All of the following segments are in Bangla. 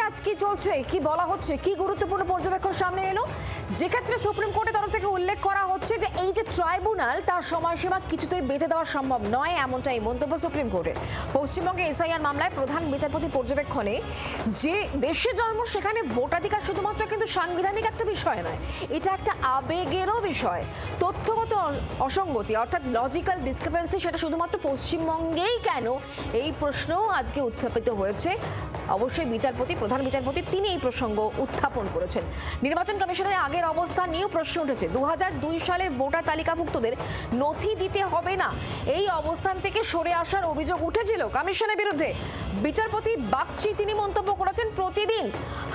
আজ কি চলছে, কি বলা হচ্ছে, কি গুরুত্বপূর্ণ পর্যবেক্ষণ সামনে এলো, যে ক্ষেত্রে সুপ্রিম কোর্টের তরফ থেকে উল্লেখ করা হচ্ছে যে এই যে ট্রাইব্যুনাল তার সময়সীমা কিছুতেই বেঁধে দেওয়া সম্ভব নয়, এমনটাই মন্তব্য সুপ্রিম কোর্টের। পশ্চিমবঙ্গে এসআইআর মামলায় প্রধান বিচারপতি পর্যবেক্ষণে যে দেশে জন্ম সেখানে ভোটাধিকার শুধুমাত্র কিন্তু সাংবিধানিক একটা বিষয় নয়, এটা একটা আবেগেরও বিষয়। তথ্যগত অসঙ্গতি অর্থাৎ লজিক্যাল ডিসক্রিপেন্সি সেটা শুধুমাত্র পশ্চিমবঙ্গেই কেন, এই প্রশ্নও আজকে উত্থাপিত হয়েছে। অবশ্যই প্রধান বিচারপতি তিনি এই প্রসঙ্গ উত্থাপন করেছেন। নির্বাচন কমিশনের আগের অবস্থান নিয়েও প্রশ্ন উঠেছে। 2002 সালের ভোটার তালিকাভুক্তদের নথি দিতে হবে না, এই অবস্থান থেকে সরে আসার অভিযোগ উঠেছিল কমিশনের বিরুদ্ধে। বিচারপতি বাগচি তিনি মন্তব্য করেছেন, প্রতিদিন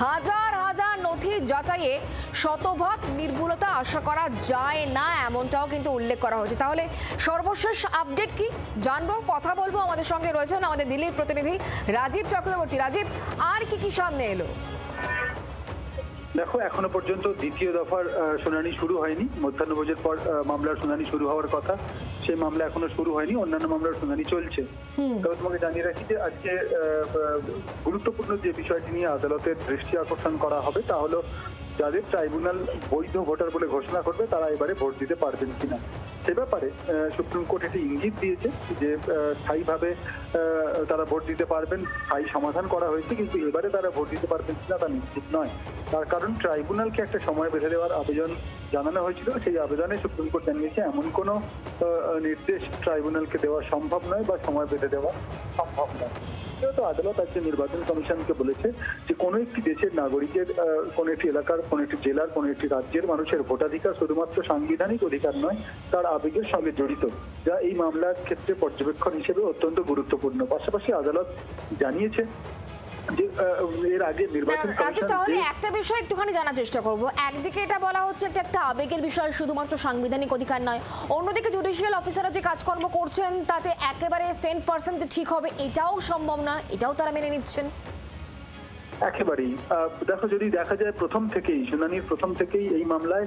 হাজার হাজার নথি যাচাইয়ে শতভাগ নির্ভুলতা আশা করা যায় না, এমনটাও কিন্তু উল্লেখ করা হয়েছে। তাহলে সর্বশেষ আপডেট কি জানবো, কথা বলবো। আমাদের সঙ্গে রয়েছেন আমাদের দিল্লির প্রতিনিধি রাজীব চক্রবর্তী। রাজীব, আর কি কি সামনে এলো? দেখো, এখনো পর্যন্ত দ্বিতীয় দফার শুনানি শুরু হয়নি। মধ্যাহ্নভোজের পর মামলার শুনানি শুরু হওয়ার কথা, সেই মামলা এখনো শুরু হয়নি। অন্যান্য মামলার শুনানি চলছে। তবে তোমাকে জানিয়ে রাখি যে আজকে গুরুত্বপূর্ণ যে বিষয়টি নিয়ে আদালতের দৃষ্টি আকর্ষণ করা হবে তা হলো যাদের ট্রাইব্যুনাল বৈধ ভোটার বলে ঘোষণা করবে তারা এবারে ভোট দিতে পারবেন কিনা। সে ব্যাপারে সুপ্রিম কোর্ট একটি ইঙ্গিত দিয়েছে যে স্থায়ীভাবে তারা ভোট দিতে পারবেন, স্থায়ী সমাধান করা হয়েছে, কিন্তু এবারে তারা ভোট দিতে পারবেন কিনা তা নিশ্চিত নয়। তার কারণ ট্রাইব্যুনালকে একটা সময় বেঁধে দেওয়ার আবেদন জানানো হয়েছিল। সেই আবেদনে সুপ্রিম কোর্ট জানিয়েছে এমন কোনো নির্দেশ ট্রাইব্যুনালকে দেওয়া সম্ভব নয় বা সময় বেঁধে দেওয়া সম্ভব নয়। তো আদালত আজকে নির্বাচন কমিশনকে বলেছে যে কোনো একটি দেশের নাগরিকের, কোনো একটি এলাকার, কোনো একটি জেলার, কোনো একটি রাজ্যের মানুষের ভোটাধিকার শুধুমাত্র সাংবিধানিক অধিকার নয়, তার আবেগের সঙ্গে জড়িত, যা এই মামলার ক্ষেত্রে পর্যবেক্ষণ হিসেবে অত্যন্ত গুরুত্বপূর্ণ। পাশাপাশি আদালত জানিয়েছে যে এর আগে নির্বাচন কমিশন, তাহলে একটা বিষয় একটুখানি জানার চেষ্টা করব। একদিকে এটা বলা হচ্ছে এটা একটা আবেগের বিষয়, শুধুমাত্র সাংবিধানিক অধিকার নয়, অন্যদিকে জুডিশিয়াল অফিসাররা যে কাজকর্ম করছেন তাতে একেবারে 100% ঠিক হবে এটাও সম্ভব না, এটাও তারা মেনে নিচ্ছেন। একেবারেই দেখো, যদি দেখা যায় শুনানির প্রথম থেকেই এই মামলায়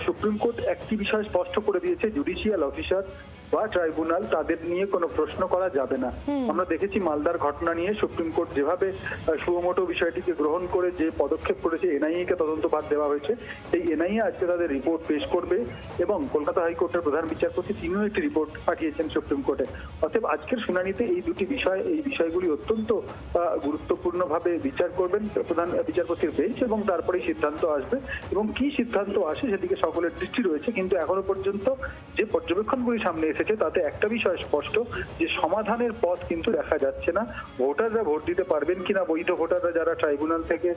সুপ্রিম কোর্ট একটি বিষয় স্পষ্ট করে দিয়েছে, জুডিশিয়াল অফিসার বা ট্রাইব্যুনাল তাদের নিয়ে কোনো প্রশ্ন করা যাবে না। আমরা দেখেছি মালদার ঘটনা নিয়ে সুপ্রিম কোর্ট যেভাবে সুমোটো বিষয়টিকে গ্রহণ করে যে পদক্ষেপ করেছে, এনআইএ কে তদন্তভার দেওয়া হয়েছে। এই এনআইএ আজকে তাদের রিপোর্ট পেশ করবে এবং কলকাতা হাইকোর্টের প্রধান বিচারপতি তিনিও একটি রিপোর্ট পাঠিয়েছেন সুপ্রিম কোর্টে। অতএব আজকের শুনানিতে এই বিষয়গুলি অত্যন্ত গুরুত্বপূর্ণভাবে বিচার করবেন প্রধান বিচারপতির বেঞ্চ এবং তারপরেই সিদ্ধান্ত আসবে। এবং কি সিদ্ধান্ত আসে সেদিকে সকলের দৃষ্টি রয়েছে। কিন্তু এখনো পর্যন্ত যে পর্যবেক্ষণগুলি সামনে এসেছে তাতে একটা বিষয় স্পষ্ট, যে সমাধানের পথ কিন্তু দেখা যাচ্ছে না। ভোটাররা ভোট দিতে পারবেন কিনা, বৈধ ভোটাররা যারা ট্রাইব্যুনাল থেকে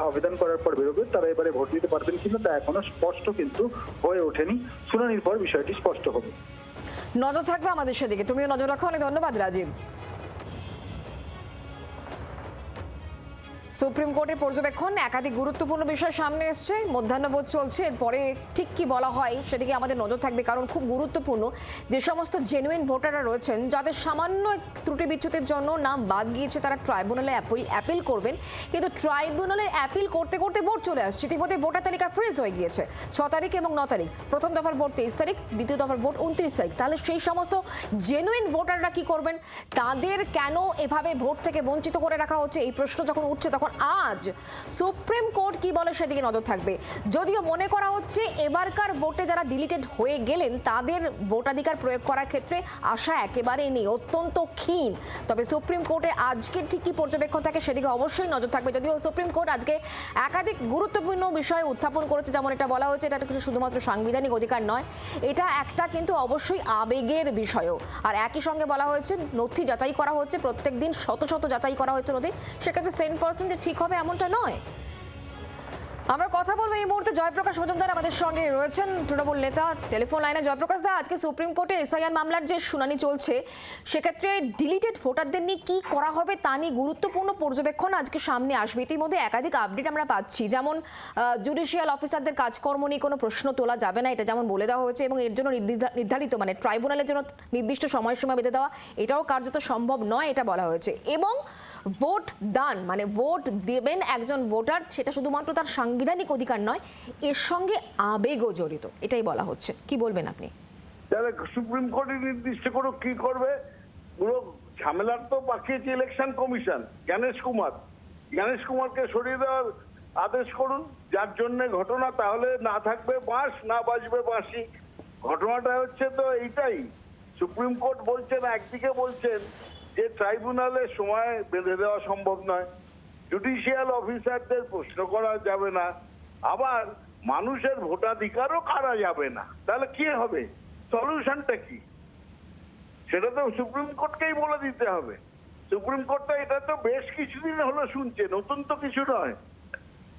আবেদন করার পর বেরোবে তারা এবারে ভোট দিতে পারবেন কিনা তা এখনো স্পষ্ট কিন্তু হয়ে ওঠেনি। শুনানির পর বিষয়টি স্পষ্ট হবে। নজর থাকবে আমাদের সেদিকে, তুমিও নজর রাখো। অনেক ধন্যবাদ রাজীব। সুপ্রিম কোর্টের পর্যবেক্ষণ, একাধিক গুরুত্বপূর্ণ বিষয় সামনে এসছে, মধ্যাহ্নভোজ চলছে, এরপরে ঠিক কি বলা হয় সেদিকে আমাদের নজর থাকবে। কারণ খুব গুরুত্বপূর্ণ যে সমস্ত জেনুইন ভোটাররা রয়েছেন যাদের সামান্য ত্রুটি বিচ্যুতির জন্য নাম বাদ গিয়েছে, তারা ট্রাইব্যুনালে অ্যাপিল করবেন। কিন্তু ট্রাইব্যুনালে অ্যাপিল করতে করতে ভোট চলে আসছে, ইতিমধ্যে ভোটার তালিকা ফ্রিজ হয়ে গিয়েছে 6 তারিখ এবং 9 তারিখ। প্রথম দফার ভোট 23 তারিখ, দ্বিতীয় দফার ভোট 29 তারিখ। তাহলে সেই সমস্ত জেনুইন ভোটাররা কি করবেন? তাদের কেন এভাবে ভোট থেকে বঞ্চিত করে রাখা হচ্ছে, এই প্রশ্ন যখন উঠছে তখন আজ সুপ্রিম কোর্ট কি বলে সেদিকে নজর থাকবে। যদিও মনে করা হচ্ছে এবারকার ভোটে যারা ডিলিটেড হয়ে গেলেন তাদের ভোটাধিকার প্রয়োগ করার ক্ষেত্রে আশা একেবারেই নেই, অত্যন্ত ক্ষীণ। তবে সুপ্রিম কোর্টে আজকে ঠিক কি পর্যবেক্ষণ থাকে সেদিকে অবশ্যই নজর থাকবে। যদিও সুপ্রিম কোর্ট আজকে একাধিক গুরুত্বপূর্ণ বিষয় উত্থাপন করেছে, যেমন এটা বলা হয়েছে এটা শুধুমাত্র সাংবিধানিক অধিকার নয়, এটা একটা কিন্তু অবশ্যই আবেগের বিষয়ও। আর একই সঙ্গে বলা হয়েছে নথি যাচাই করা হচ্ছে, প্রত্যেক দিন শত শত যাচাই করা হচ্ছে নথি, সেক্ষেত্রে 100% ঠিক হবে এমনটা নয়। আমরা কথা বলবো এই মুহূর্তে জয়প্রকাশ মজুমদার আমাদের সঙ্গে রয়েছেন, তৃণমূল নেতা, টেলিফোন লাইনে। জয়প্রকাশ দা, আজকে সুপ্রিম কোর্টে এসআইআর মামলার যে শুনানি চলছে সেক্ষেত্রে ডিলিটেড ভোটারদের নিয়ে কি করা হবে তা নিয়ে গুরুত্বপূর্ণ পর্যবেক্ষণ আজকে সামনে আসবে। ইতিমধ্যে একাধিক আপডেট আমরা পাচ্ছি, যেমন জুডিশিয়াল অফিসারদের কাজকর্ম নিয়ে কোনো প্রশ্ন তোলা যাবে না, এটা যেমন বলে দেওয়া হয়েছে, এবং এর জন্য নির্ধারিত মানে ট্রাইব্যুনালের জন্য নির্দিষ্ট সময়সীমা বেঁধে দেওয়া এটাও কার্যত সম্ভব নয়, এটা বলা হয়েছে। এবং ভোট দান মানে ভোট দেবেন একজন ভোটার, সেটা শুধুমাত্র তার সাংবিধানিক অধিকার নয়, এর সঙ্গে আবেগও জড়িত, এটাই বলা হচ্ছে। কি বলবেন আপনি? সুপ্রিম কোর্টে নির্দিষ্ট করে কি করবে, পুরো ঝামেলার তো পাঠিয়েছে ইলেকশন কমিশন, জ্ঞানেশ কুমার। গণেশ কুমারকে সরিয়ে দেওয়ার আদেশ করুন, যার জন্য ঘটনা, তাহলে না থাকবে বাঁশ, না বাজবে বাঁশি। ঘটনাটা হচ্ছে তো এইটাই। সুপ্রিম কোর্ট বলছেন, একদিকে বলছেন যে ট্রাইব্যুনালে সময় বেঁধে দেওয়া সম্ভব নয়, জুডিশিয়াল অফিসারদের প্রশ্ন করা যাবে না, আবার মানুষের ভোটাধিকারও কারা যাবে না। তাহলে কি হবে? সলিউশনটা কি? সেটা তো সুপ্রিম কোর্টকেই বলে দিতে হবে। সুপ্রিম কোর্ট তো এটা তো বেশ কিছুদিন হলো শুনছে, নতুন তো কিছু নয়।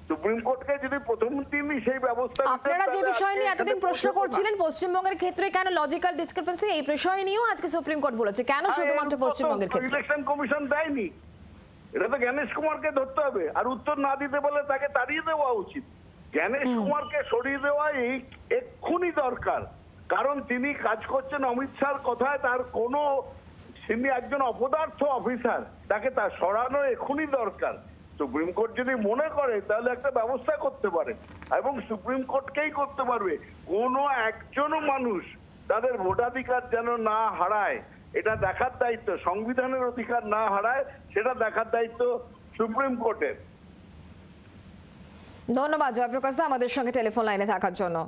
সুপ্রিম কোর্টকে যদি প্রথম দিনই সেই ব্যবস্থা নিতেন, আপনারা যে তাহলে বিষয় নিয়ে আজকে এতদিন এখানে প্রশ্ন পৌঁছাতো না। করছিলেন পশ্চিমবঙ্গের ক্ষেত্রে কেন লজিক্যাল ডিসক্রিপেন্সি, এই বিষয় নিয়েও আজকে সুপ্রিম কোর্ট বলেছে কেন শুধুমাত্র পশ্চিমবঙ্গের ক্ষেত্রে। ইলেকশন কমিশন দেয়নি, এটা তো গণেশ কুমারকে ধরতে হবে, আর উত্তর না দিতে বলে তাকে তাড়িয়ে দেওয়া উচিত। গণেশ কুমারকে সরিয়ে দেওয়া এই এক্ষুনি দরকার, কারণ তিনি কাজ করছেন অমিত শাহর কথায়, তার কোনো, তিনি একজন অপদার্থ অফিসার, তাকে তার সরানো এক্ষুনি দরকার। সুপ্রিম কোর্ট যদি মনে করে তাহলে একটা ব্যবস্থা করতে পারে, এবং সুপ্রিম কোর্টকেই করতে পারবে। কোনো একজনও মানুষ তাদের ভোটাধিকার যেন না হারায়, এটা দেখার দায়িত্ব, সংবিধানের অধিকার না হারায় সেটা দেখার দায়িত্ব সুপ্রিম কোর্টের। ধন্যবাদ জয়প্রকাশ দা আমাদের সঙ্গে টেলিফোন লাইনে থাকার জন্য।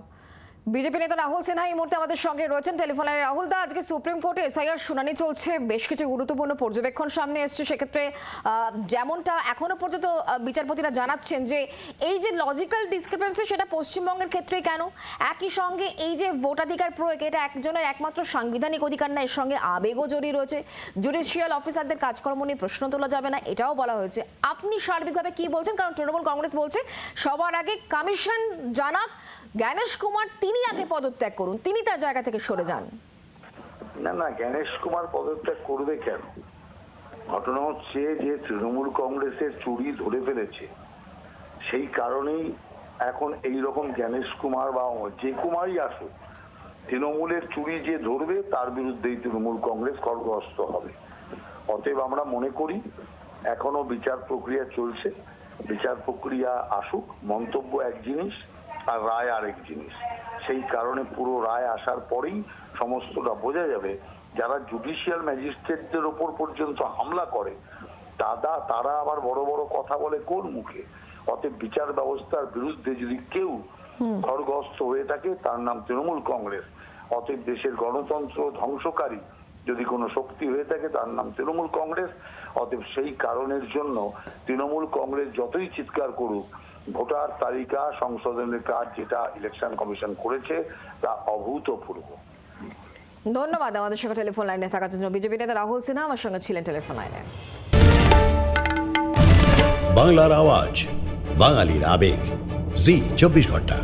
বিজেপি নেতা রাহুল সিনহা এই মুহূর্তে আমাদের সঙ্গে রয়েছেন টেলিফোন লাইনে। রাহুল দা, আজকে সুপ্রিম কোর্টে এসআইআর শুনানি চলছে, বেশ কিছু গুরুত্বপূর্ণ পর্যবেক্ষণ সামনে এসছে। সেক্ষেত্রে যেমনটা এখনো পর্যন্ত বিচারপতিরা জানাচ্ছেন যে এই যে লজিক্যাল ডিসক্রিপেন্সি সেটা পশ্চিমবঙ্গের ক্ষেত্রে কেন, একই সঙ্গে এই যে ভোটাধিকার প্রয়োগ এটা একজনের একমাত্র সাংবিধানিক অধিকার না, এর সঙ্গে আবেগও জড়িয়ে রয়েছে, জুডিশিয়াল অফিসারদের কাজকর্ম নিয়ে প্রশ্ন তোলা যাবে না, এটাও বলা হয়েছে। আপনি সার্বিকভাবে কি বলছেন? কারণ তৃণমূল কংগ্রেস বলছে সবার আগে কমিশন জানাক, গণেশ কুমার তিনি আগে পদত্যাগ করুন, তিনি তার জায়গা থেকে সরে যান। না না, গণেশ কুমার পদত্যাগ করবে কেন? ঘটনা হচ্ছে যে তৃণমূল কংগ্রেসের চুরি ধরে ফেলেছে, সেই কারণেই এখন এই রকম গণেশ কুমার বা যে কুমারই আসুক, তৃণমূলের চুরি যে ধরবে তার বিরুদ্ধেই তৃণমূল কংগ্রেস খড়গহস্ত হবে। অতএব আমরা মনে করি এখনো বিচার প্রক্রিয়া চলছে, বিচার প্রক্রিয়া আসুক, মন্তব্য এক জিনিস আর রায় আরেক জিনিস। সেই কারণে পুরো রায় আসার পরেই সমস্তটা বোঝা যাবে। যারা জুডিশিয়াল ম্যাজিস্ট্রেটদের ওপর পর্যন্ত হামলা করে তারা আবার বড় বড় কথা বলে কোন মুখে? অতএব বিচার ব্যবস্থার বিরুদ্ধে যদি কেউ খড়গহস্ত হয়ে থাকে তার নাম তৃণমূল কংগ্রেস। অতএব দেশের গণতন্ত্র ধ্বংসকারী যদি কোনো শক্তি হয়ে থাকে তার নাম তৃণমূল কংগ্রেস। অতএব সেই কারণের জন্য তৃণমূল কংগ্রেস যতই চিৎকার করুক, ভোটার তালিকা সংশোধনের কাজ যেটা ইলেকশন কমিশন করেছে তা অভূতপূর্ব। ধন্যবাদ আমাদের সঙ্গে টেলিফোন লাইনে থাকার জন্য। বিজেপি নেতা রাহুল সিনহা আমার সঙ্গে ছিলেন টেলিফোন লাইনে। বাংলার আওয়াজ, বাঙালির আবেগ, জি 24 ঘন্টা।